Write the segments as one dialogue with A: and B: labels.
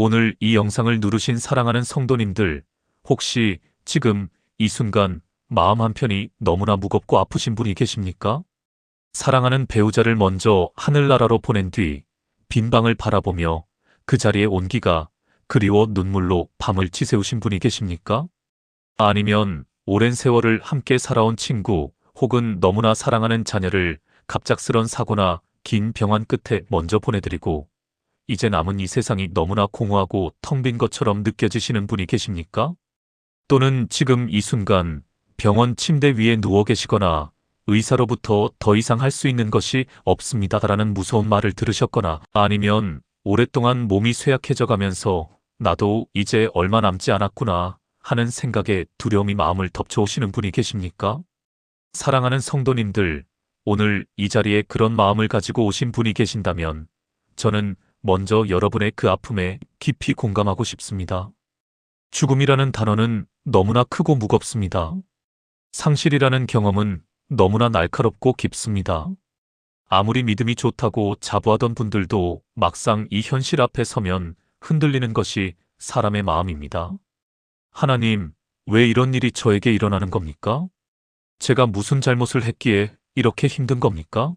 A: 오늘 이 영상을 누르신 사랑하는 성도님들, 혹시 지금 이 순간 마음 한편이 너무나 무겁고 아프신 분이 계십니까? 사랑하는 배우자를 먼저 하늘나라로 보낸 뒤 빈 방을 바라보며 그 자리에 온기가 그리워 눈물로 밤을 지새우신 분이 계십니까? 아니면 오랜 세월을 함께 살아온 친구 혹은 너무나 사랑하는 자녀를 갑작스런 사고나 긴 병환 끝에 먼저 보내드리고 이제 남은 이 세상이 너무나 공허하고 텅 빈 것처럼 느껴지시는 분이 계십니까? 또는 지금 이 순간 병원 침대 위에 누워 계시거나 의사로부터 더 이상 할 수 있는 것이 없습니다라는 무서운 말을 들으셨거나 아니면 오랫동안 몸이 쇠약해져 가면서 나도 이제 얼마 남지 않았구나 하는 생각에 두려움이 마음을 덮쳐오시는 분이 계십니까? 사랑하는 성도님들, 오늘 이 자리에 그런 마음을 가지고 오신 분이 계신다면 저는 먼저 여러분의 그 아픔에 깊이 공감하고 싶습니다. 죽음이라는 단어는 너무나 크고 무겁습니다. 상실이라는 경험은 너무나 날카롭고 깊습니다. 아무리 믿음이 좋다고 자부하던 분들도 막상 이 현실 앞에 서면 흔들리는 것이 사람의 마음입니다. 하나님, 왜 이런 일이 저에게 일어나는 겁니까? 제가 무슨 잘못을 했기에 이렇게 힘든 겁니까?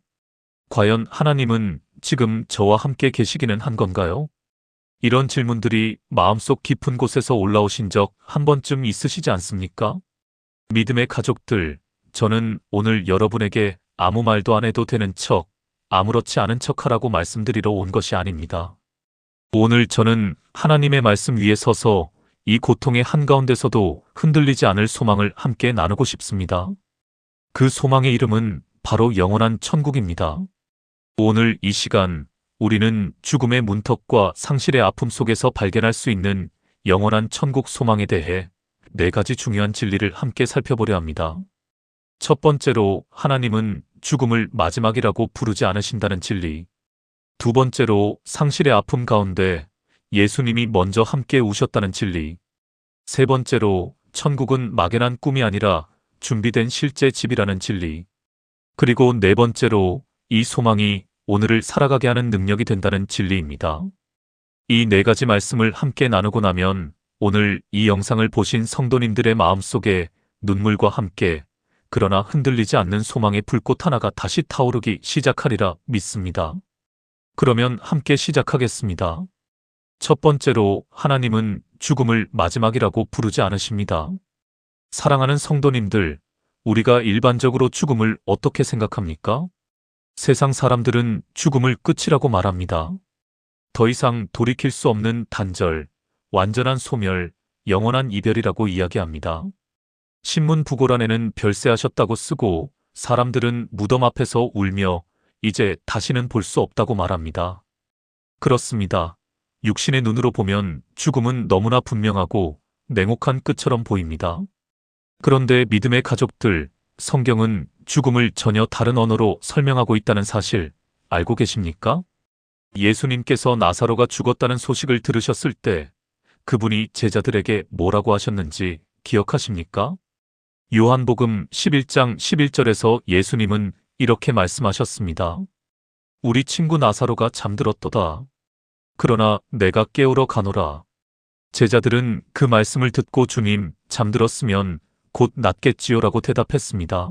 A: 과연 하나님은 지금 저와 함께 계시기는 한 건가요? 이런 질문들이 마음속 깊은 곳에서 올라오신 적 한 번쯤 있으시지 않습니까? 믿음의 가족들, 저는 오늘 여러분에게 아무 말도 안 해도 되는 척, 아무렇지 않은 척하라고 말씀드리러 온 것이 아닙니다. 오늘 저는 하나님의 말씀 위에 서서 이 고통의 한가운데서도 흔들리지 않을 소망을 함께 나누고 싶습니다. 그 소망의 이름은 바로 영원한 천국입니다. 오늘 이 시간 우리는 죽음의 문턱과 상실의 아픔 속에서 발견할 수 있는 영원한 천국 소망에 대해 4가지 중요한 진리를 함께 살펴보려 합니다. 첫 번째로 하나님은 죽음을 마지막이라고 부르지 않으신다는 진리. 두 번째로 상실의 아픔 가운데 예수님이 먼저 함께 우셨다는 진리. 세 번째로 천국은 막연한 꿈이 아니라 준비된 실제 집이라는 진리. 그리고 네 번째로 이 소망이 오늘을 살아가게 하는 능력이 된다는 진리입니다. 이 4가지 말씀을 함께 나누고 나면 오늘 이 영상을 보신 성도님들의 마음속에 눈물과 함께 그러나 흔들리지 않는 소망의 불꽃 하나가 다시 타오르기 시작하리라 믿습니다. 그러면 함께 시작하겠습니다. 첫 번째로 하나님은 죽음을 마지막이라고 부르지 않으십니다. 사랑하는 성도님들, 우리가 일반적으로 죽음을 어떻게 생각합니까? 세상 사람들은 죽음을 끝이라고 말합니다. 더 이상 돌이킬 수 없는 단절, 완전한 소멸, 영원한 이별이라고 이야기합니다. 신문 부고란에는 별세하셨다고 쓰고 사람들은 무덤 앞에서 울며 이제 다시는 볼 수 없다고 말합니다. 그렇습니다. 육신의 눈으로 보면 죽음은 너무나 분명하고 냉혹한 끝처럼 보입니다. 그런데 믿음의 가족들, 성경은 죽음을 전혀 다른 언어로 설명하고 있다는 사실 알고 계십니까? 예수님께서 나사로가 죽었다는 소식을 들으셨을 때 그분이 제자들에게 뭐라고 하셨는지 기억하십니까? 요한복음 11장 11절에서 예수님은 이렇게 말씀하셨습니다. 우리 친구 나사로가 잠들었도다. 그러나 내가 깨우러 가노라. 제자들은 그 말씀을 듣고 주님, 잠들었으면 곧 낫겠지요라고 대답했습니다.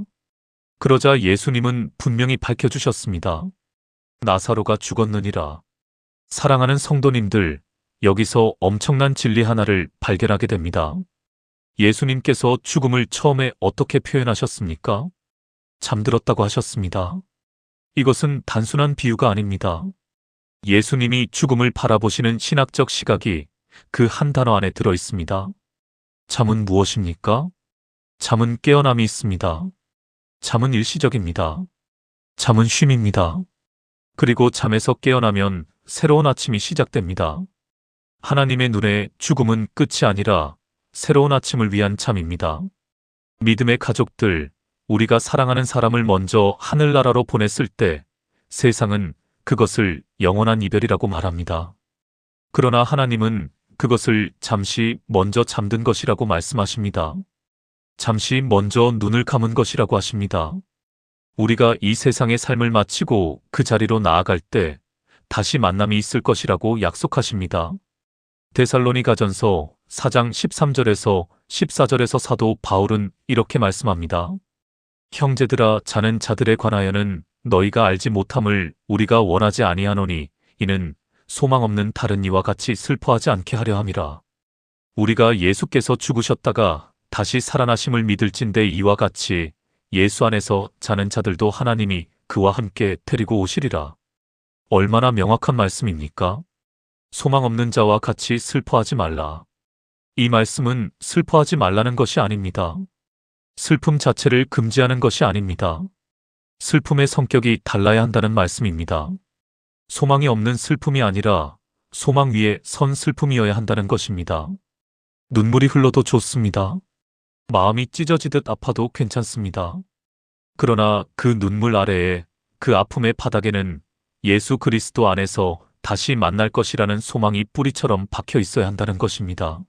A: 그러자 예수님은 분명히 밝혀주셨습니다. 나사로가 죽었느니라. 사랑하는 성도님들, 여기서 엄청난 진리 하나를 발견하게 됩니다. 예수님께서 죽음을 처음에 어떻게 표현하셨습니까? 잠들었다고 하셨습니다. 이것은 단순한 비유가 아닙니다. 예수님이 죽음을 바라보시는 신학적 시각이 그 한 단어 안에 들어 있습니다. 잠은 무엇입니까? 잠은 깨어남이 있습니다. 잠은 일시적입니다. 잠은 쉼입니다. 그리고 잠에서 깨어나면 새로운 아침이 시작됩니다. 하나님의 눈에 죽음은 끝이 아니라 새로운 아침을 위한 잠입니다. 믿음의 가족들, 우리가 사랑하는 사람을 먼저 하늘나라로 보냈을 때 세상은 그것을 영원한 이별이라고 말합니다. 그러나 하나님은 그것을 잠시 먼저 잠든 것이라고 말씀하십니다. 잠시 먼저 눈을 감은 것이라고 하십니다. 우리가 이 세상의 삶을 마치고 그 자리로 나아갈 때 다시 만남이 있을 것이라고 약속하십니다. 데살로니가전서 4장 13절에서 14절에서 사도 바울은 이렇게 말씀합니다. 형제들아, 자는 자들에 관하여는 너희가 알지 못함을 우리가 원하지 아니하노니 이는 소망 없는 다른 이와 같이 슬퍼하지 않게 하려 함이라. 우리가 예수께서 죽으셨다가 다시 살아나심을 믿을진대 이와 같이 예수 안에서 자는 자들도 하나님이 그와 함께 데리고 오시리라. 얼마나 명확한 말씀입니까? 소망 없는 자와 같이 슬퍼하지 말라. 이 말씀은 슬퍼하지 말라는 것이 아닙니다. 슬픔 자체를 금지하는 것이 아닙니다. 슬픔의 성격이 달라야 한다는 말씀입니다. 소망이 없는 슬픔이 아니라 소망 위에 선 슬픔이어야 한다는 것입니다. 눈물이 흘러도 좋습니다. 마음이 찢어지듯 아파도 괜찮습니다. 그러나 그 눈물 아래에, 그 아픔의 바닥에는 예수 그리스도 안에서 다시 만날 것이라는 소망이 뿌리처럼 박혀 있어야 한다는 것입니다.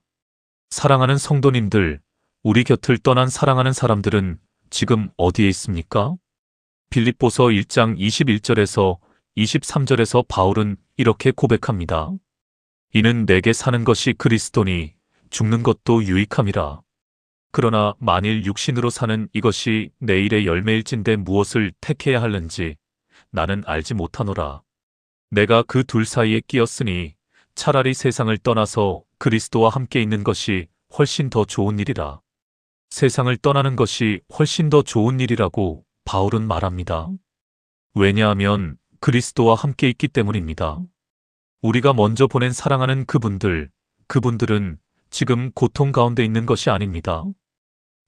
A: 사랑하는 성도님들, 우리 곁을 떠난 사랑하는 사람들은 지금 어디에 있습니까? 빌립보서 1장 21절에서 23절에서 바울은 이렇게 고백합니다. 이는 내게 사는 것이 그리스도니 죽는 것도 유익함이라. 그러나 만일 육신으로 사는 이것이 내일의 열매일진데 무엇을 택해야 하는지 나는 알지 못하노라. 내가 그 둘 사이에 끼었으니 차라리 세상을 떠나서 그리스도와 함께 있는 것이 훨씬 더 좋은 일이라. 세상을 떠나는 것이 훨씬 더 좋은 일이라고 바울은 말합니다. 왜냐하면 그리스도와 함께 있기 때문입니다. 우리가 먼저 보낸 사랑하는 그분들은 지금 고통 가운데 있는 것이 아닙니다.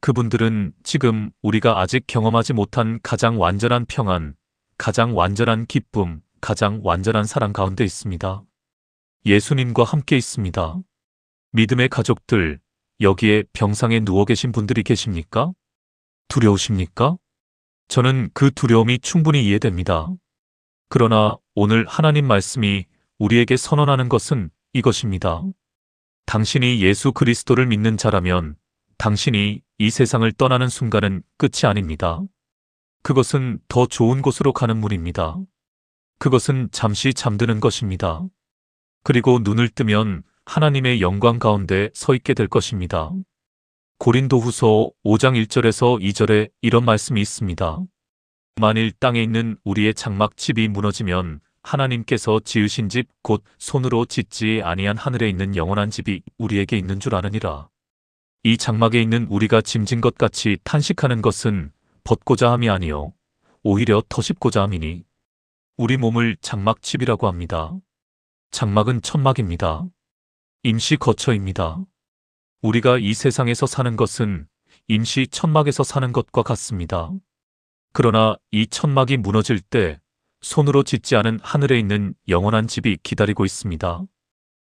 A: 그분들은 지금 우리가 아직 경험하지 못한 가장 완전한 평안, 가장 완전한 기쁨, 가장 완전한 사랑 가운데 있습니다. 예수님과 함께 있습니다. 믿음의 가족들, 여기에 병상에 누워 계신 분들이 계십니까? 두려우십니까? 저는 그 두려움이 충분히 이해됩니다. 그러나 오늘 하나님 말씀이 우리에게 선언하는 것은 이것입니다. 당신이 예수 그리스도를 믿는 자라면 당신이 이 세상을 떠나는 순간은 끝이 아닙니다. 그것은 더 좋은 곳으로 가는 문입니다. 그것은 잠시 잠드는 것입니다. 그리고 눈을 뜨면 하나님의 영광 가운데 서 있게 될 것입니다. 고린도후서 5장 1절에서 2절에 이런 말씀이 있습니다. 만일 땅에 있는 우리의 장막집이 무너지면 하나님께서 지으신 집 곧 손으로 짓지 아니한 하늘에 있는 영원한 집이 우리에게 있는 줄 아느니라. 이 장막에 있는 우리가 짐진 것 같이 탄식하는 것은 벗고자 함이 아니요 오히려 터십고자 함이니 우리 몸을 장막집이라고 합니다. 장막은 천막입니다. 임시 거처입니다. 우리가 이 세상에서 사는 것은 임시 천막에서 사는 것과 같습니다. 그러나 이 천막이 무너질 때 손으로 짓지 않은 하늘에 있는 영원한 집이 기다리고 있습니다.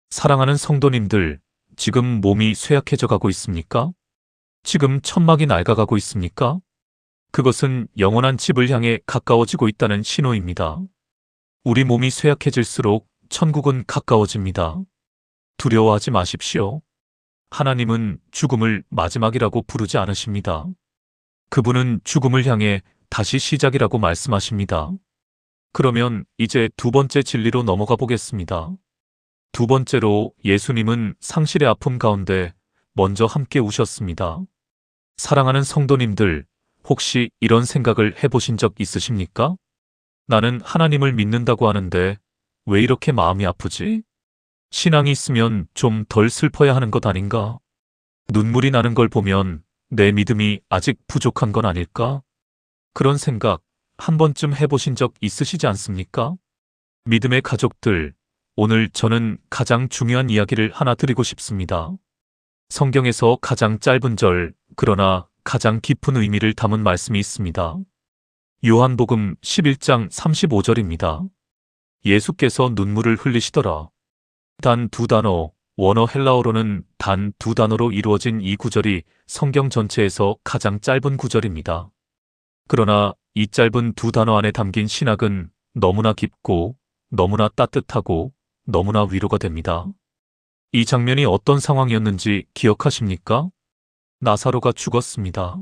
A: 사랑하는 성도님들, 지금 몸이 쇠약해져 가고 있습니까? 지금 천막이 낡아가고 있습니까? 그것은 영원한 집을 향해 가까워지고 있다는 신호입니다. 우리 몸이 쇠약해질수록 천국은 가까워집니다. 두려워하지 마십시오. 하나님은 죽음을 마지막이라고 부르지 않으십니다. 그분은 죽음을 향해 다시 시작이라고 말씀하십니다. 그러면 이제 두 번째 진리로 넘어가 보겠습니다. 두 번째로 예수님은 상실의 아픔 가운데 먼저 함께 우셨습니다. 사랑하는 성도님들, 혹시 이런 생각을 해보신 적 있으십니까? 나는 하나님을 믿는다고 하는데 왜 이렇게 마음이 아프지? 신앙이 있으면 좀 덜 슬퍼야 하는 것 아닌가? 눈물이 나는 걸 보면 내 믿음이 아직 부족한 건 아닐까? 그런 생각 한 번쯤 해보신 적 있으시지 않습니까? 믿음의 가족들, 오늘 저는 가장 중요한 이야기를 하나 드리고 싶습니다. 성경에서 가장 짧은 절, 그러나 가장 깊은 의미를 담은 말씀이 있습니다. 요한복음 11장 35절입니다. 예수께서 눈물을 흘리시더라. 단 두 단어, 원어 헬라어로는 단 두 단어로 이루어진 이 구절이 성경 전체에서 가장 짧은 구절입니다. 그러나 이 짧은 두 단어 안에 담긴 신학은 너무나 깊고 너무나 따뜻하고 너무나 위로가 됩니다. 이 장면이 어떤 상황이었는지 기억하십니까? 나사로가 죽었습니다.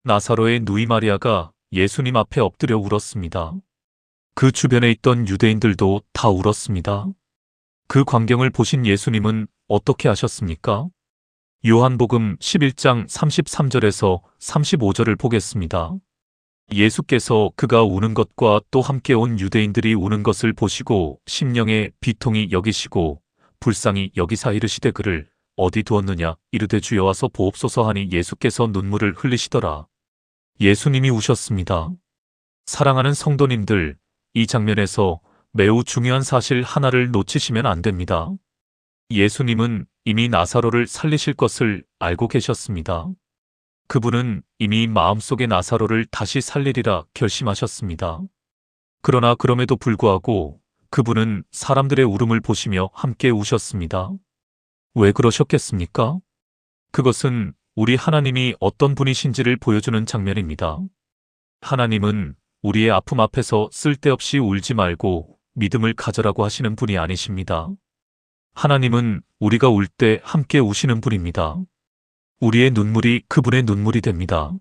A: 나사로의 누이 마리아가 예수님 앞에 엎드려 울었습니다. 그 주변에 있던 유대인들도 다 울었습니다. 그 광경을 보신 예수님은 어떻게 아셨습니까? 요한복음 11장 33절에서 35절을 보겠습니다. 예수께서 그가 우는 것과 또 함께 온 유대인들이 우는 것을 보시고 심령에 비통히 여기시고 불쌍히 여기사 이르시되 그를 어디 두었느냐 이르되 주여 와서 보옵소서 하니 예수께서 눈물을 흘리시더라. 예수님이 우셨습니다. 사랑하는 성도님들, 이 장면에서 매우 중요한 사실 하나를 놓치시면 안 됩니다. 예수님은 이미 나사로를 살리실 것을 알고 계셨습니다. 그분은 이미 마음속에 나사로를 다시 살리리라 결심하셨습니다. 그러나 그럼에도 불구하고 그분은 사람들의 울음을 보시며 함께 우셨습니다. 왜 그러셨겠습니까? 그것은 우리 하나님이 어떤 분이신지를 보여주는 장면입니다. 하나님은 우리의 아픔 앞에서 쓸데없이 울지 말고 믿음을 가져라고 하시는 분이 아니십니다. 하나님은 우리가 울 때 함께 우시는 분입니다. 우리의 눈물이 그분의 눈물이 됩니다.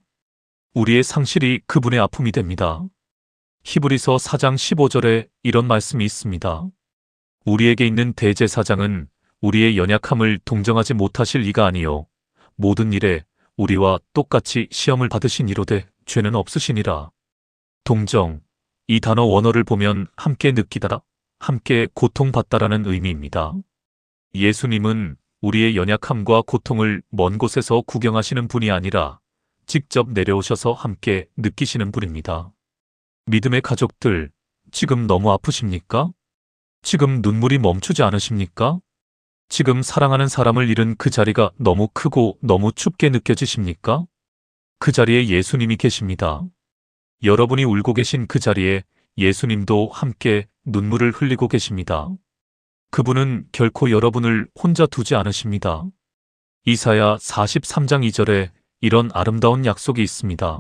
A: 우리의 상실이 그분의 아픔이 됩니다. 히브리서 4장 15절에 이런 말씀이 있습니다. 우리에게 있는 대제사장은 우리의 연약함을 동정하지 못하실 이가 아니요 모든 일에 우리와 똑같이 시험을 받으신 이로되 죄는 없으시니라. 동정, 이 단어 원어를 보면 함께 느끼다라, 함께 고통받다라는 의미입니다. 예수님은 우리의 연약함과 고통을 먼 곳에서 구경하시는 분이 아니라 직접 내려오셔서 함께 느끼시는 분입니다. 믿음의 가족들, 지금 너무 아프십니까? 지금 눈물이 멈추지 않으십니까? 지금 사랑하는 사람을 잃은 그 자리가 너무 크고 너무 춥게 느껴지십니까? 그 자리에 예수님이 계십니다. 여러분이 울고 계신 그 자리에 예수님도 함께 눈물을 흘리고 계십니다. 그분은 결코 여러분을 혼자 두지 않으십니다. 이사야 43장 2절에 이런 아름다운 약속이 있습니다.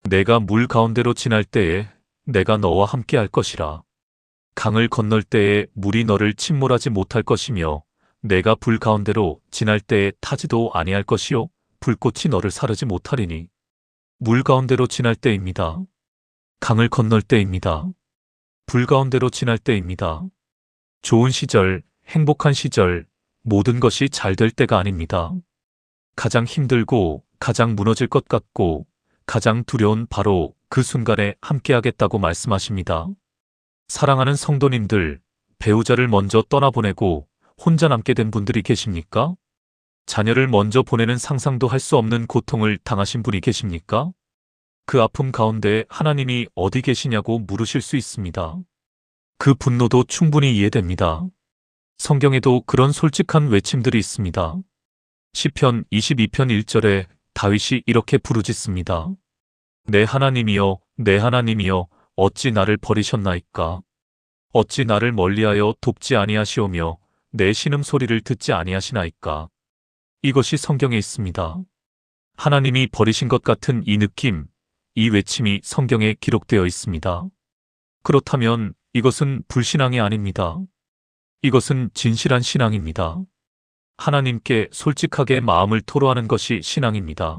A: 내가 물 가운데로 지날 때에 내가 너와 함께 할 것이라. 강을 건널 때에 물이 너를 침몰하지 못할 것이며 내가 불 가운데로 지날 때에 타지도 아니할 것이요 불꽃이 너를 사르지 못하리니. 물 가운데로 지날 때입니다. 강을 건널 때입니다. 불 가운데로 지날 때입니다. 좋은 시절, 행복한 시절, 모든 것이 잘 될 때가 아닙니다. 가장 힘들고 가장 무너질 것 같고 가장 두려운 바로 그 순간에 함께하겠다고 말씀하십니다. 사랑하는 성도님들, 배우자를 먼저 떠나보내고 혼자 남게 된 분들이 계십니까? 자녀를 먼저 보내는 상상도 할 수 없는 고통을 당하신 분이 계십니까? 그 아픔 가운데 하나님이 어디 계시냐고 물으실 수 있습니다. 그 분노도 충분히 이해됩니다. 성경에도 그런 솔직한 외침들이 있습니다. 시편 22편 1절에 다윗이 이렇게 부르짖습니다. 내 하나님이여, 내 하나님이여, 어찌 나를 버리셨나이까? 어찌 나를 멀리하여 돕지 아니하시오며 내 신음소리를 듣지 아니하시나이까? 이것이 성경에 있습니다. 하나님이 버리신 것 같은 이 느낌, 이 외침이 성경에 기록되어 있습니다. 그렇다면 이것은 불신앙이 아닙니다. 이것은 진실한 신앙입니다. 하나님께 솔직하게 마음을 토로하는 것이 신앙입니다.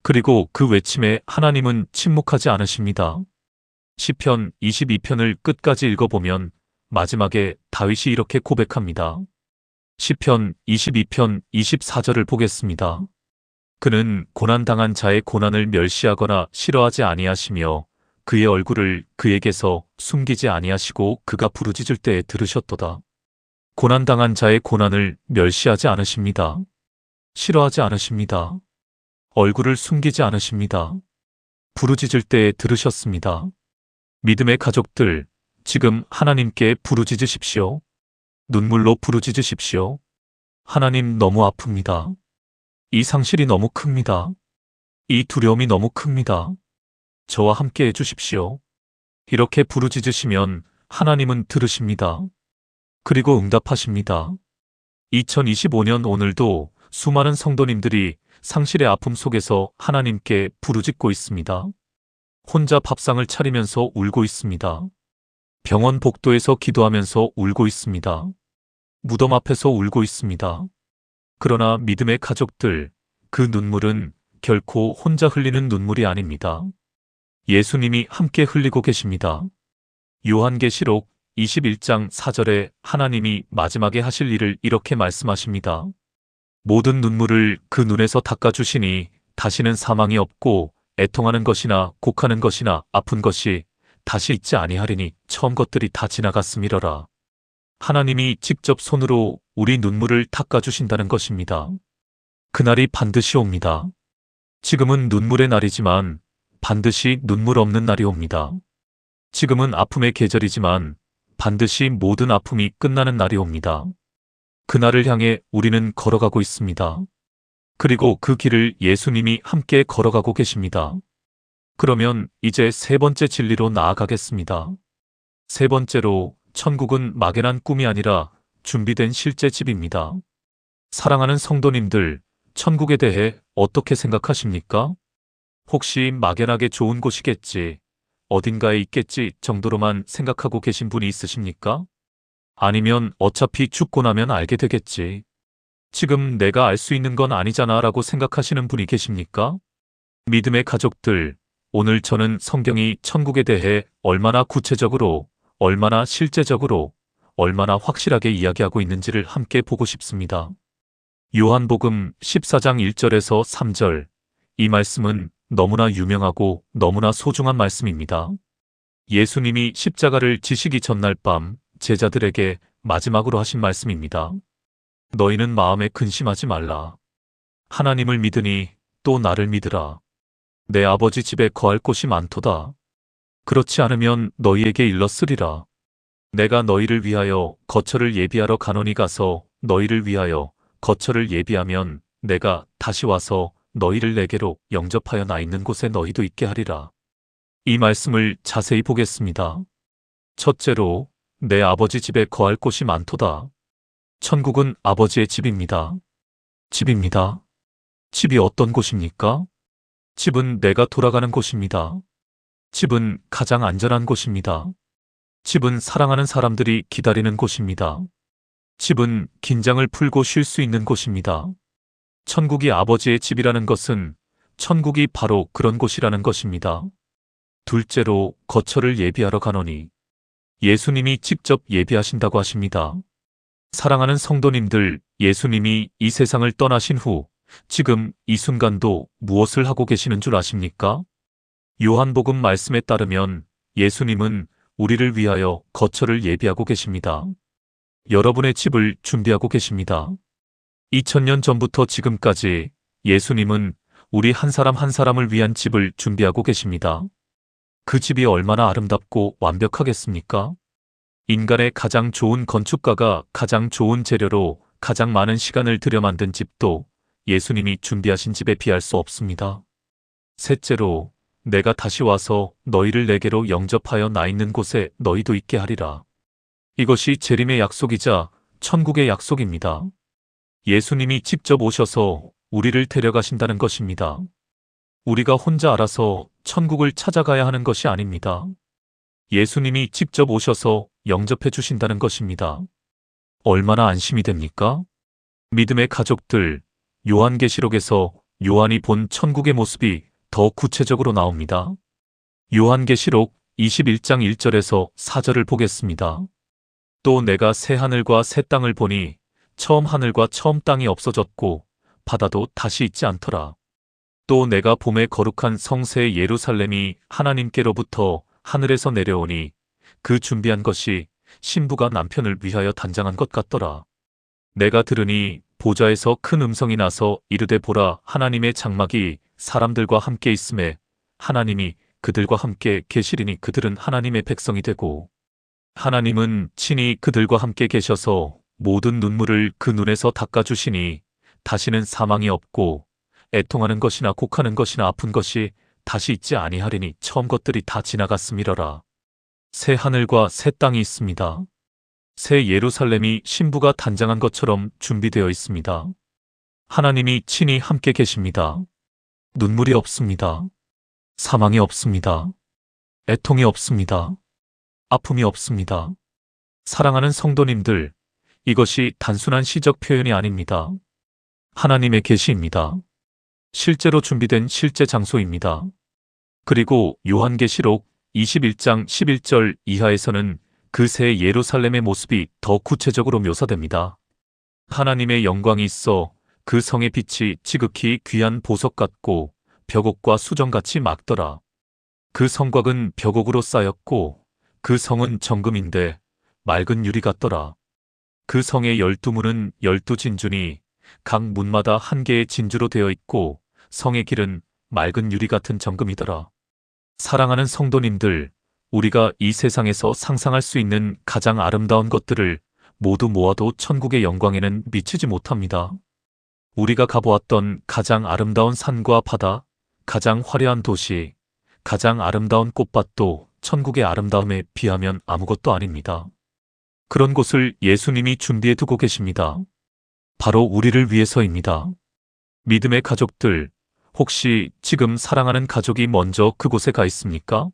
A: 그리고 그 외침에 하나님은 침묵하지 않으십니다. 시편 22편을 끝까지 읽어보면 마지막에 다윗이 이렇게 고백합니다. 시편 22편 24절을 보겠습니다. 그는 고난당한 자의 고난을 멸시하거나 싫어하지 아니하시며 그의 얼굴을 그에게서 숨기지 아니하시고 그가 부르짖을 때에 들으셨도다. 고난당한 자의 고난을 멸시하지 않으십니다. 싫어하지 않으십니다. 얼굴을 숨기지 않으십니다. 부르짖을 때에 들으셨습니다. 믿음의 가족들, 지금 하나님께 부르짖으십시오. 눈물로 부르짖으십시오. 하나님 너무 아픕니다. 이 상실이 너무 큽니다. 이 두려움이 너무 큽니다. 저와 함께 해주십시오. 이렇게 부르짖으시면 하나님은 들으십니다. 그리고 응답하십니다. 2025년 오늘도 수많은 성도님들이 상실의 아픔 속에서 하나님께 부르짖고 있습니다. 혼자 밥상을 차리면서 울고 있습니다. 병원 복도에서 기도하면서 울고 있습니다. 무덤 앞에서 울고 있습니다. 그러나 믿음의 가족들, 그 눈물은 결코 혼자 흘리는 눈물이 아닙니다. 예수님이 함께 흘리고 계십니다. 요한계시록 21장 4절에 하나님이 마지막에 하실 일을 이렇게 말씀하십니다. 모든 눈물을 그 눈에서 닦아주시니 다시는 사망이 없고 애통하는 것이나 곡하는 것이나 아픈 것이 다시 있지 아니하리니 처음 것들이 다 지나갔음이러라. 하나님이 직접 손으로 우리 눈물을 닦아주신다는 것입니다. 그날이 반드시 옵니다. 지금은 눈물의 날이지만 반드시 눈물 없는 날이 옵니다. 지금은 아픔의 계절이지만 반드시 모든 아픔이 끝나는 날이 옵니다. 그날을 향해 우리는 걸어가고 있습니다. 그리고 그 길을 예수님이 함께 걸어가고 계십니다. 그러면 이제 세 번째 진리로 나아가겠습니다. 세 번째로, 천국은 막연한 꿈이 아니라 준비된 실제 집입니다. 사랑하는 성도님들, 천국에 대해 어떻게 생각하십니까? 혹시 막연하게 좋은 곳이겠지, 어딘가에 있겠지 정도로만 생각하고 계신 분이 있으십니까? 아니면 어차피 죽고 나면 알게 되겠지, 지금 내가 알 수 있는 건 아니잖아 라고 생각하시는 분이 계십니까? 믿음의 가족들, 오늘 저는 성경이 천국에 대해 얼마나 구체적으로, 얼마나 실제적으로, 얼마나 확실하게 이야기하고 있는지를 함께 보고 싶습니다. 요한복음 14장 1절에서 3절, 이 말씀은 너무나 유명하고 너무나 소중한 말씀입니다. 예수님이 십자가를 지시기 전날 밤 제자들에게 마지막으로 하신 말씀입니다. 너희는 마음에 근심하지 말라. 하나님을 믿으니 또 나를 믿으라. 내 아버지 집에 거할 곳이 많도다. 그렇지 않으면 너희에게 일렀으리라. 내가 너희를 위하여 거처를 예비하러 가노니 가서 너희를 위하여 거처를 예비하면 내가 다시 와서 너희를 내게로 영접하여 나 있는 곳에 너희도 있게 하리라. 이 말씀을 자세히 보겠습니다. 첫째로, 내 아버지 집에 거할 곳이 많도다. 천국은 아버지의 집입니다. 집입니다. 집이 어떤 곳입니까? 집은 내가 돌아가는 곳입니다. 집은 가장 안전한 곳입니다. 집은 사랑하는 사람들이 기다리는 곳입니다. 집은 긴장을 풀고 쉴 수 있는 곳입니다. 천국이 아버지의 집이라는 것은 천국이 바로 그런 곳이라는 것입니다. 둘째로, 거처를 예비하러 가노니. 예수님이 직접 예비하신다고 하십니다. 사랑하는 성도님들, 예수님이 이 세상을 떠나신 후 지금 이 순간도 무엇을 하고 계시는 줄 아십니까? 요한복음 말씀에 따르면 예수님은 우리를 위하여 거처를 예비하고 계십니다. 여러분의 집을 준비하고 계십니다. 2000년 전부터 지금까지 예수님은 우리 한 사람 한 사람을 위한 집을 준비하고 계십니다. 그 집이 얼마나 아름답고 완벽하겠습니까? 인간의 가장 좋은 건축가가 가장 좋은 재료로 가장 많은 시간을 들여 만든 집도 예수님이 준비하신 집에 비할 수 없습니다. 셋째로, 내가 다시 와서 너희를 내게로 영접하여 나 있는 곳에 너희도 있게 하리라. 이것이 재림의 약속이자 천국의 약속입니다. 예수님이 직접 오셔서 우리를 데려가신다는 것입니다. 우리가 혼자 알아서 천국을 찾아가야 하는 것이 아닙니다. 예수님이 직접 오셔서 영접해 주신다는 것입니다. 얼마나 안심이 됩니까? 믿음의 가족들, 요한계시록에서 요한이 본 천국의 모습이 더 구체적으로 나옵니다. 요한계시록 21장 1절에서 4절을 보겠습니다. 또 내가 새 하늘과 새 땅을 보니 처음 하늘과 처음 땅이 없어졌고 바다도 다시 있지 않더라. 또 내가 봄에 거룩한 성새 예루살렘이 하나님께로부터 하늘에서 내려오니 그 준비한 것이 신부가 남편을 위하여 단장한 것 같더라. 내가 들으니 보좌에서 큰 음성이 나서 이르되 보라, 하나님의 장막이 사람들과 함께 있음에 하나님이 그들과 함께 계시리니 그들은 하나님의 백성이 되고 하나님은 친히 그들과 함께 계셔서 모든 눈물을 그 눈에서 닦아주시니 다시는 사망이 없고 애통하는 것이나 곡하는 것이나 아픈 것이 다시 있지 아니하리니 처음 것들이 다 지나갔음이러라. 새 하늘과 새 땅이 있습니다. 새 예루살렘이 신부가 단장한 것처럼 준비되어 있습니다. 하나님이 친히 함께 계십니다. 눈물이 없습니다. 사망이 없습니다. 애통이 없습니다. 아픔이 없습니다. 사랑하는 성도님들, 이것이 단순한 시적 표현이 아닙니다. 하나님의 계시입니다. 실제로 준비된 실제 장소입니다. 그리고 요한계시록 21장 11절 이하에서는 그 새 예루살렘의 모습이 더 구체적으로 묘사됩니다. 하나님의 영광이 있어 그 성의 빛이 지극히 귀한 보석 같고 벽옥과 수정같이 막더라. 그 성곽은 벽옥으로 쌓였고 그 성은 정금인데 맑은 유리 같더라. 그 성의 12문은 12진주니 각 문마다 한 개의 진주로 되어 있고 성의 길은 맑은 유리 같은 정금이더라. 사랑하는 성도님들, 우리가 이 세상에서 상상할 수 있는 가장 아름다운 것들을 모두 모아도 천국의 영광에는 미치지 못합니다. 우리가 가보았던 가장 아름다운 산과 바다, 가장 화려한 도시, 가장 아름다운 꽃밭도 천국의 아름다움에 비하면 아무것도 아닙니다. 그런 곳을 예수님이 준비해 두고 계십니다. 바로 우리를 위해서입니다. 믿음의 가족들, 혹시 지금 사랑하는 가족이 먼저 그곳에 가 있습니까?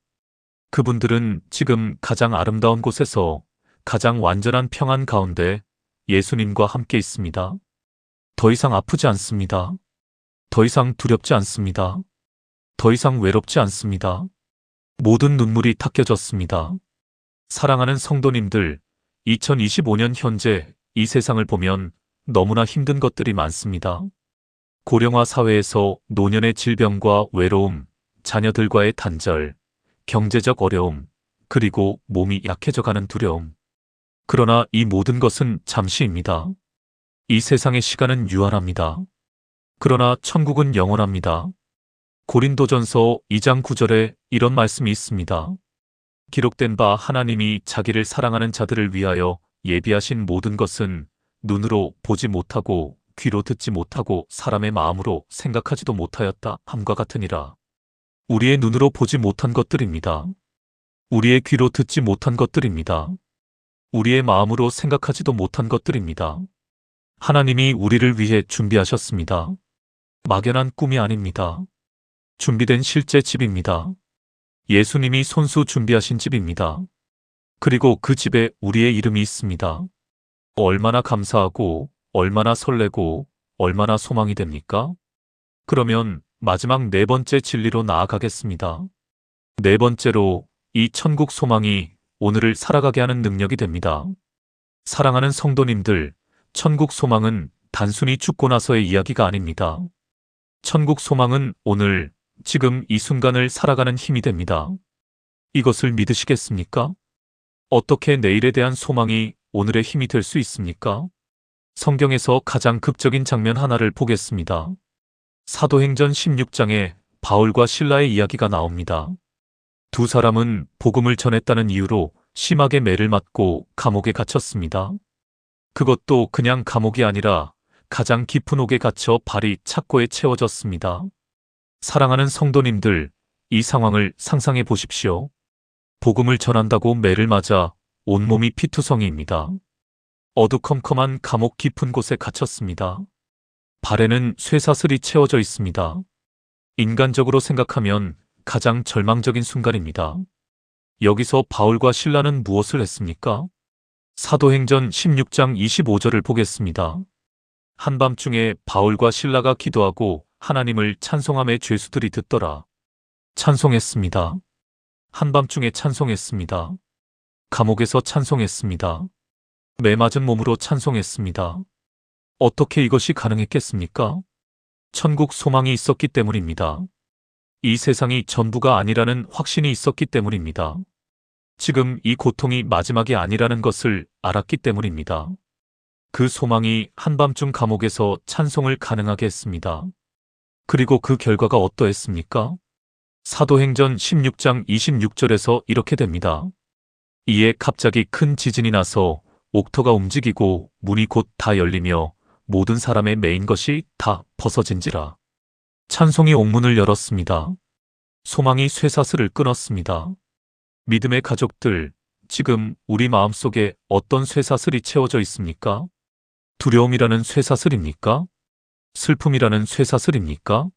A: 그분들은 지금 가장 아름다운 곳에서 가장 완전한 평안 가운데 예수님과 함께 있습니다. 더 이상 아프지 않습니다. 더 이상 두렵지 않습니다. 더 이상 외롭지 않습니다. 모든 눈물이 닦여졌습니다. 사랑하는 성도님들, 2025년 현재 이 세상을 보면 너무나 힘든 것들이 많습니다. 고령화 사회에서 노년의 질병과 외로움, 자녀들과의 단절, 경제적 어려움, 그리고 몸이 약해져가는 두려움. 그러나 이 모든 것은 잠시입니다. 이 세상의 시간은 유한합니다. 그러나 천국은 영원합니다. 고린도전서 2장 9절에 이런 말씀이 있습니다. 기록된 바 하나님이 자기를 사랑하는 자들을 위하여 예비하신 모든 것은 눈으로 보지 못하고 귀로 듣지 못하고 사람의 마음으로 생각하지도 못하였다 함과 같으니라. 우리의 눈으로 보지 못한 것들입니다. 우리의 귀로 듣지 못한 것들입니다. 우리의 마음으로 생각하지도 못한 것들입니다. 하나님이 우리를 위해 준비하셨습니다. 막연한 꿈이 아닙니다. 준비된 실제 집입니다. 예수님이 손수 준비하신 집입니다. 그리고 그 집에 우리의 이름이 있습니다. 얼마나 감사하고 얼마나 설레고 얼마나 소망이 됩니까? 그러면 마지막 네 번째 진리로 나아가겠습니다. 네 번째로 이 천국 소망이 오늘을 살아가게 하는 능력이 됩니다. 사랑하는 성도님들, 천국 소망은 단순히 죽고 나서의 이야기가 아닙니다. 천국 소망은 오늘, 지금 이 순간을 살아가는 힘이 됩니다. 이것을 믿으시겠습니까? 어떻게 내일에 대한 소망이 오늘의 힘이 될 수 있습니까? 성경에서 가장 극적인 장면 하나를 보겠습니다. 사도행전 16장에 바울과 실라의 이야기가 나옵니다. 두 사람은 복음을 전했다는 이유로 심하게 매를 맞고 감옥에 갇혔습니다. 그것도 그냥 감옥이 아니라 가장 깊은 옥에 갇혀 발이 착고에 채워졌습니다. 사랑하는 성도님들, 이 상황을 상상해 보십시오. 복음을 전한다고 매를 맞아 온몸이 피투성이입니다. 어두컴컴한 감옥 깊은 곳에 갇혔습니다. 발에는 쇠사슬이 채워져 있습니다. 인간적으로 생각하면 가장 절망적인 순간입니다. 여기서 바울과 실라는 무엇을 했습니까? 사도행전 16장 25절을 보겠습니다. 한밤중에 바울과 실라가 기도하고 하나님을 찬송함에 죄수들이 듣더라. 찬송했습니다. 한밤중에 찬송했습니다. 감옥에서 찬송했습니다. 매맞은 몸으로 찬송했습니다. 어떻게 이것이 가능했겠습니까? 천국 소망이 있었기 때문입니다. 이 세상이 전부가 아니라는 확신이 있었기 때문입니다. 지금 이 고통이 마지막이 아니라는 것을 알았기 때문입니다. 그 소망이 한밤중 감옥에서 찬송을 가능하게 했습니다. 그리고 그 결과가 어떠했습니까? 사도행전 16장 26절에서 이렇게 됩니다. 이에 갑자기 큰 지진이 나서 옥토가 움직이고 문이 곧 다 열리며 모든 사람의 매인 것이 다 벗어진지라. 찬송이 옥문을 열었습니다. 소망이 쇠사슬을 끊었습니다. 믿음의 가족들, 지금 우리 마음속에 어떤 쇠사슬이 채워져 있습니까? 두려움이라는 쇠사슬입니까? 슬픔이라는 쇠사슬입니까?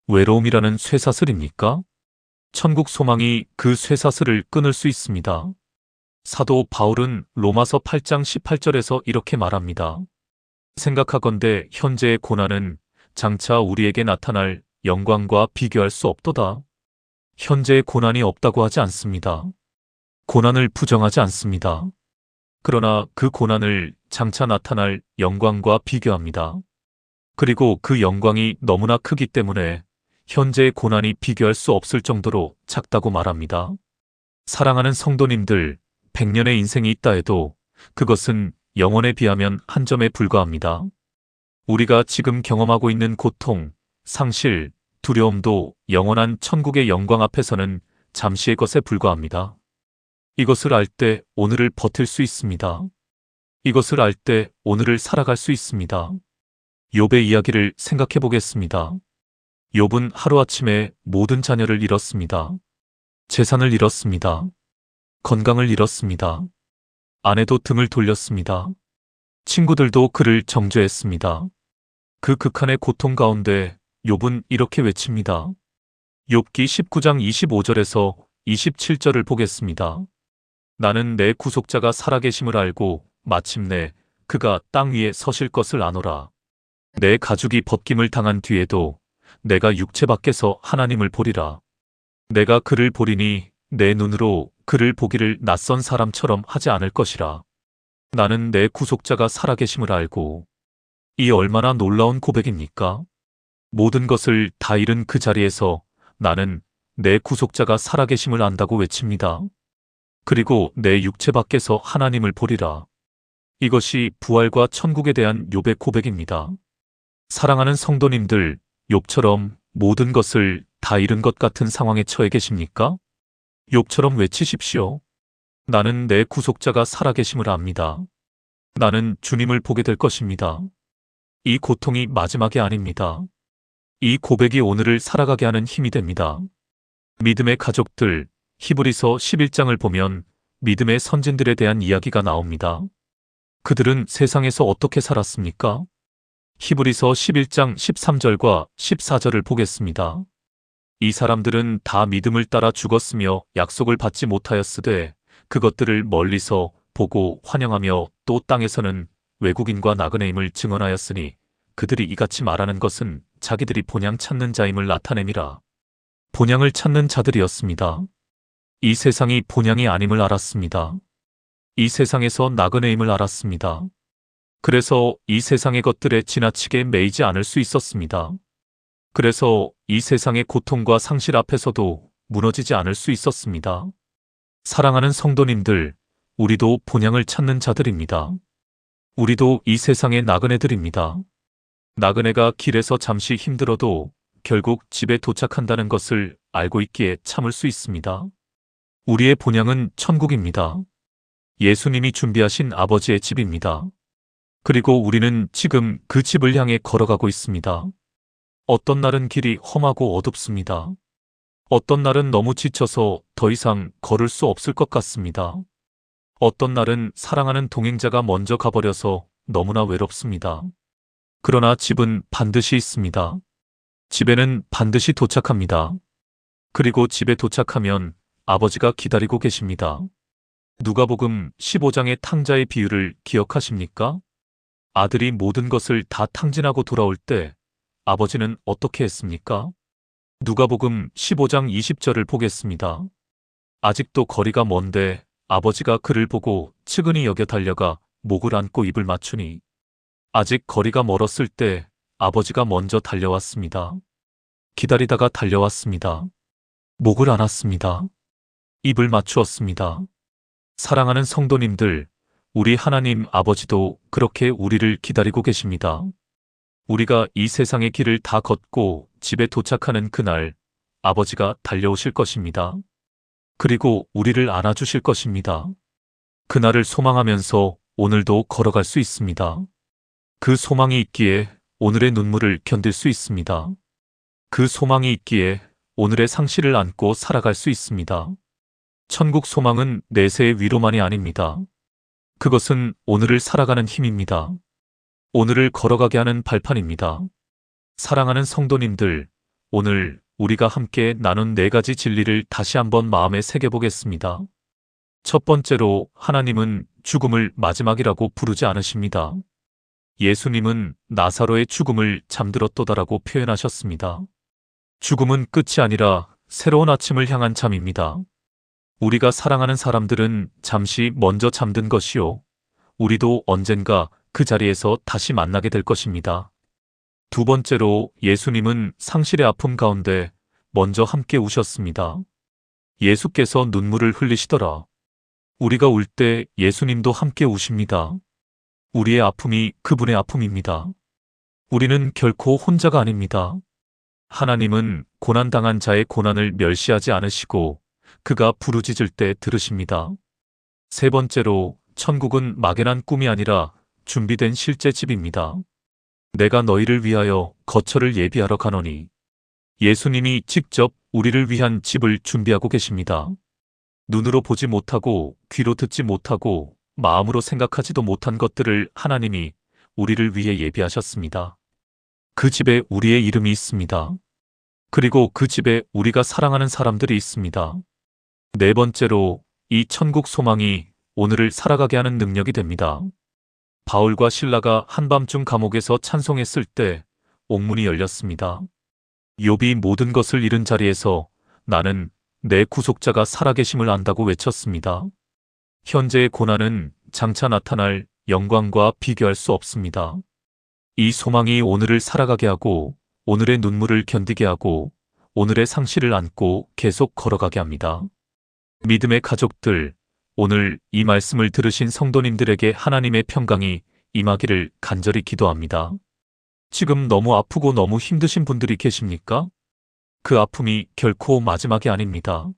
A: 외로움이라는 쇠사슬입니까? 천국 소망이 그 쇠사슬을 끊을 수 있습니다. 사도 바울은 로마서 8장 18절에서 이렇게 말합니다. 생각하건대 현재의 고난은 장차 우리에게 나타날 영광과 비교할 수 없도다. 현재의 고난이 없다고 하지 않습니다. 고난을 부정하지 않습니다. 그러나 그 고난을 장차 나타날 영광과 비교합니다. 그리고 그 영광이 너무나 크기 때문에 현재의 고난이 비교할 수 없을 정도로 작다고 말합니다. 사랑하는 성도님들, 100년의 인생이 있다 해도 그것은 영원에 비하면 한 점에 불과합니다. 우리가 지금 경험하고 있는 고통, 상실, 두려움도 영원한 천국의 영광 앞에서는 잠시의 것에 불과합니다. 이것을 알 때 오늘을 버틸 수 있습니다. 이것을 알 때 오늘을 살아갈 수 있습니다. 욥의 이야기를 생각해 보겠습니다. 욥은 하루아침에 모든 자녀를 잃었습니다. 재산을 잃었습니다. 건강을 잃었습니다. 아내도 등을 돌렸습니다. 친구들도 그를 정죄했습니다. 그 극한의 고통 가운데 욥은 이렇게 외칩니다. 욥기 19장 25절에서 27절을 보겠습니다. 나는 내 구속자가 살아계심을 알고 마침내 그가 땅 위에 서실 것을 아노라. 내 가죽이 벗김을 당한 뒤에도 내가 육체 밖에서 하나님을 보리라. 내가 그를 보리니 내 눈으로 그를 보기를 낯선 사람처럼 하지 않을 것이라. 나는 내 구속자가 살아계심을 알고. 이 얼마나 놀라운 고백입니까? 모든 것을 다 잃은 그 자리에서 나는 내 구속자가 살아계심을 안다고 외칩니다. 그리고 내 육체 밖에서 하나님을 보리라. 이것이 부활과 천국에 대한 욥의 고백입니다. 사랑하는 성도님들, 욥처럼 모든 것을 다 잃은 것 같은 상황에 처해 계십니까? 욥처럼 외치십시오. 나는 내 구속자가 살아계심을 압니다. 나는 주님을 보게 될 것입니다. 이 고통이 마지막이 아닙니다. 이 고백이 오늘을 살아가게 하는 힘이 됩니다. 믿음의 가족들, 히브리서 11장을 보면 믿음의 선진들에 대한 이야기가 나옵니다. 그들은 세상에서 어떻게 살았습니까? 히브리서 11장 13절과 14절을 보겠습니다. 이 사람들은 다 믿음을 따라 죽었으며 약속을 받지 못하였으되 그것들을 멀리서 보고 환영하며 또 땅에서는 외국인과 나그네임을 증언하였으니 그들이 이같이 말하는 것은 자기들이 본향 찾는 자임을 나타냄이라. 본향을 찾는 자들이었습니다. 이 세상이 본향이 아님을 알았습니다. 이 세상에서 나그네임을 알았습니다. 그래서 이 세상의 것들에 지나치게 매이지 않을 수 있었습니다. 그래서 이 세상의 고통과 상실 앞에서도 무너지지 않을 수 있었습니다. 사랑하는 성도님들, 우리도 본향을 찾는 자들입니다. 우리도 이 세상의 나그네들입니다. 나그네가 길에서 잠시 힘들어도 결국 집에 도착한다는 것을 알고 있기에 참을 수 있습니다. 우리의 본향은 천국입니다. 예수님이 준비하신 아버지의 집입니다. 그리고 우리는 지금 그 집을 향해 걸어가고 있습니다. 어떤 날은 길이 험하고 어둡습니다. 어떤 날은 너무 지쳐서 더 이상 걸을 수 없을 것 같습니다. 어떤 날은 사랑하는 동행자가 먼저 가버려서 너무나 외롭습니다. 그러나 집은 반드시 있습니다. 집에는 반드시 도착합니다. 그리고 집에 도착하면 아버지가 기다리고 계십니다. 누가복음 15장의 탕자의 비유를 기억하십니까? 아들이 모든 것을 다 탕진하고 돌아올 때 아버지는 어떻게 했습니까? 누가복음 15장 20절을 보겠습니다. 아직도 거리가 먼데 아버지가 그를 보고 측은히 여겨 달려가 목을 안고 입을 맞추니 아직 거리가 멀었을 때 아버지가 먼저 달려왔습니다. 기다리다가 달려왔습니다. 목을 안았습니다. 입을 맞추었습니다. 사랑하는 성도님들, 우리 하나님 아버지도 그렇게 우리를 기다리고 계십니다. 우리가 이 세상의 길을 다 걷고 집에 도착하는 그날 아버지가 달려오실 것입니다. 그리고 우리를 안아주실 것입니다. 그날을 소망하면서 오늘도 걸어갈 수 있습니다. 그 소망이 있기에 오늘의 눈물을 견딜 수 있습니다. 그 소망이 있기에 오늘의 상실을 안고 살아갈 수 있습니다. 천국 소망은 내세의 위로만이 아닙니다. 그것은 오늘을 살아가는 힘입니다. 오늘을 걸어가게 하는 발판입니다. 사랑하는 성도님들, 오늘 우리가 함께 나눈 4가지 진리를 다시 한번 마음에 새겨보겠습니다. 첫 번째로 하나님은 죽음을 마지막이라고 부르지 않으십니다. 예수님은 나사로의 죽음을 잠들었도다라고 표현하셨습니다. 죽음은 끝이 아니라 새로운 아침을 향한 잠입니다. 우리가 사랑하는 사람들은 잠시 먼저 잠든 것이요. 우리도 언젠가 그 자리에서 다시 만나게 될 것입니다. 두 번째로 예수님은 상실의 아픔 가운데 먼저 함께 우셨습니다. 예수께서 눈물을 흘리시더라. 우리가 울 때 예수님도 함께 우십니다. 우리의 아픔이 그분의 아픔입니다. 우리는 결코 혼자가 아닙니다. 하나님은 고난당한 자의 고난을 멸시하지 않으시고 그가 부르짖을 때 들으십니다. 세 번째로 천국은 막연한 꿈이 아니라 준비된 실제 집입니다. 내가 너희를 위하여 거처를 예비하러 가노니. 예수님이 직접 우리를 위한 집을 준비하고 계십니다. 눈으로 보지 못하고 귀로 듣지 못하고 마음으로 생각하지도 못한 것들을 하나님이 우리를 위해 예비하셨습니다. 그 집에 우리의 이름이 있습니다. 그리고 그 집에 우리가 사랑하는 사람들이 있습니다. 네 번째로 이 천국 소망이 오늘을 살아가게 하는 능력이 됩니다. 바울과 실라가 한밤중 감옥에서 찬송했을 때 옥문이 열렸습니다. 욥이 모든 것을 잃은 자리에서 나는 내 구속자가 살아계심을 안다고 외쳤습니다. 현재의 고난은 장차 나타날 영광과 비교할 수 없습니다. 이 소망이 오늘을 살아가게 하고 오늘의 눈물을 견디게 하고 오늘의 상실을 안고 계속 걸어가게 합니다. 믿음의 가족들, 오늘 이 말씀을 들으신 성도님들에게 하나님의 평강이 임하기를 간절히 기도합니다. 지금 너무 아프고 너무 힘드신 분들이 계십니까? 그 아픔이 결코 마지막이 아닙니다.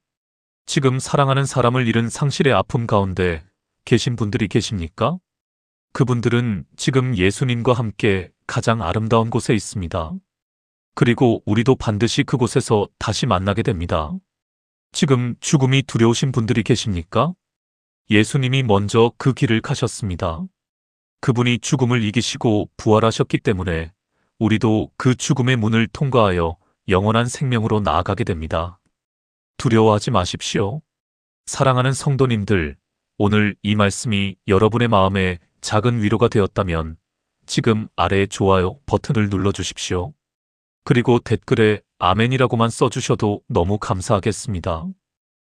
A: 지금 사랑하는 사람을 잃은 상실의 아픔 가운데 계신 분들이 계십니까? 그분들은 지금 예수님과 함께 가장 아름다운 곳에 있습니다. 그리고 우리도 반드시 그곳에서 다시 만나게 됩니다. 지금 죽음이 두려우신 분들이 계십니까? 예수님이 먼저 그 길을 가셨습니다. 그분이 죽음을 이기시고 부활하셨기 때문에 우리도 그 죽음의 문을 통과하여 영원한 생명으로 나아가게 됩니다. 두려워하지 마십시오. 사랑하는 성도님들, 오늘 이 말씀이 여러분의 마음에 작은 위로가 되었다면 지금 아래의 좋아요 버튼을 눌러주십시오. 그리고 댓글에 아멘이라고만 써주셔도 너무 감사하겠습니다.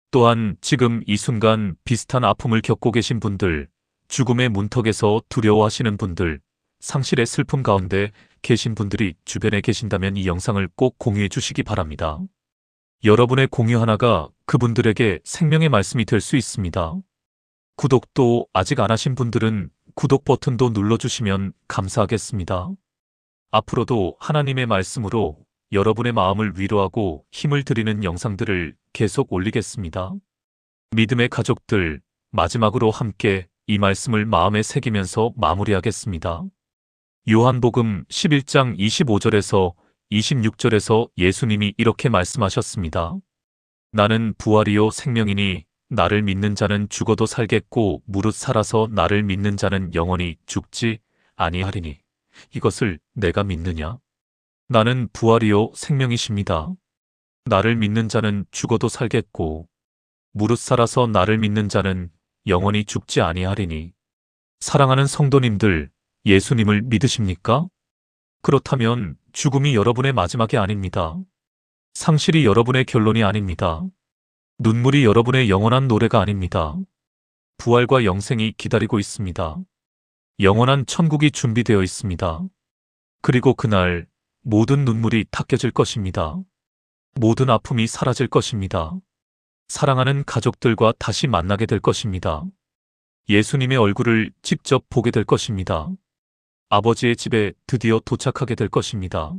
A: 또한 지금 이 순간 비슷한 아픔을 겪고 계신 분들, 죽음의 문턱에서 두려워하시는 분들, 상실의 슬픔 가운데 계신 분들이 주변에 계신다면 이 영상을 꼭 공유해 주시기 바랍니다. 여러분의 공유 하나가 그분들에게 생명의 말씀이 될 수 있습니다. 구독도 아직 안 하신 분들은 구독 버튼도 눌러주시면 감사하겠습니다. 앞으로도 하나님의 말씀으로 여러분의 마음을 위로하고 힘을 드리는 영상들을 계속 올리겠습니다. 믿음의 가족들, 마지막으로 함께 이 말씀을 마음에 새기면서 마무리하겠습니다. 요한복음 11장 25절에서 26절에서 예수님이 이렇게 말씀하셨습니다. 나는 부활이요 생명이니 나를 믿는 자는 죽어도 살겠고 무릇 살아서 나를 믿는 자는 영원히 죽지 아니하리니. 이것을 내가 믿느냐? 나는 부활이요 생명이십니다. 나를 믿는 자는 죽어도 살겠고 무릇 살아서 나를 믿는 자는 영원히 죽지 아니하리니. 사랑하는 성도님들, 예수님을 믿으십니까? 그렇다면 죽음이 여러분의 마지막이 아닙니다. 상실이 여러분의 결론이 아닙니다. 눈물이 여러분의 영원한 노래가 아닙니다. 부활과 영생이 기다리고 있습니다. 영원한 천국이 준비되어 있습니다. 그리고 그날 모든 눈물이 닦여질 것입니다. 모든 아픔이 사라질 것입니다. 사랑하는 가족들과 다시 만나게 될 것입니다. 예수님의 얼굴을 직접 보게 될 것입니다. 아버지의 집에 드디어 도착하게 될 것입니다.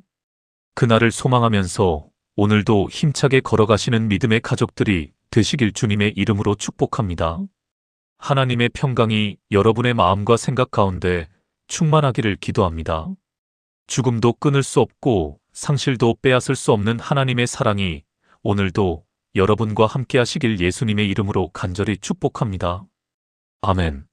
A: 그날을 소망하면서 오늘도 힘차게 걸어가시는 믿음의 가족들이 되시길 주님의 이름으로 축복합니다. 하나님의 평강이 여러분의 마음과 생각 가운데 충만하기를 기도합니다. 죽음도 끊을 수 없고 상실도 빼앗을 수 없는 하나님의 사랑이 오늘도 여러분과 함께 하시길 예수님의 이름으로 간절히 축복합니다. 아멘.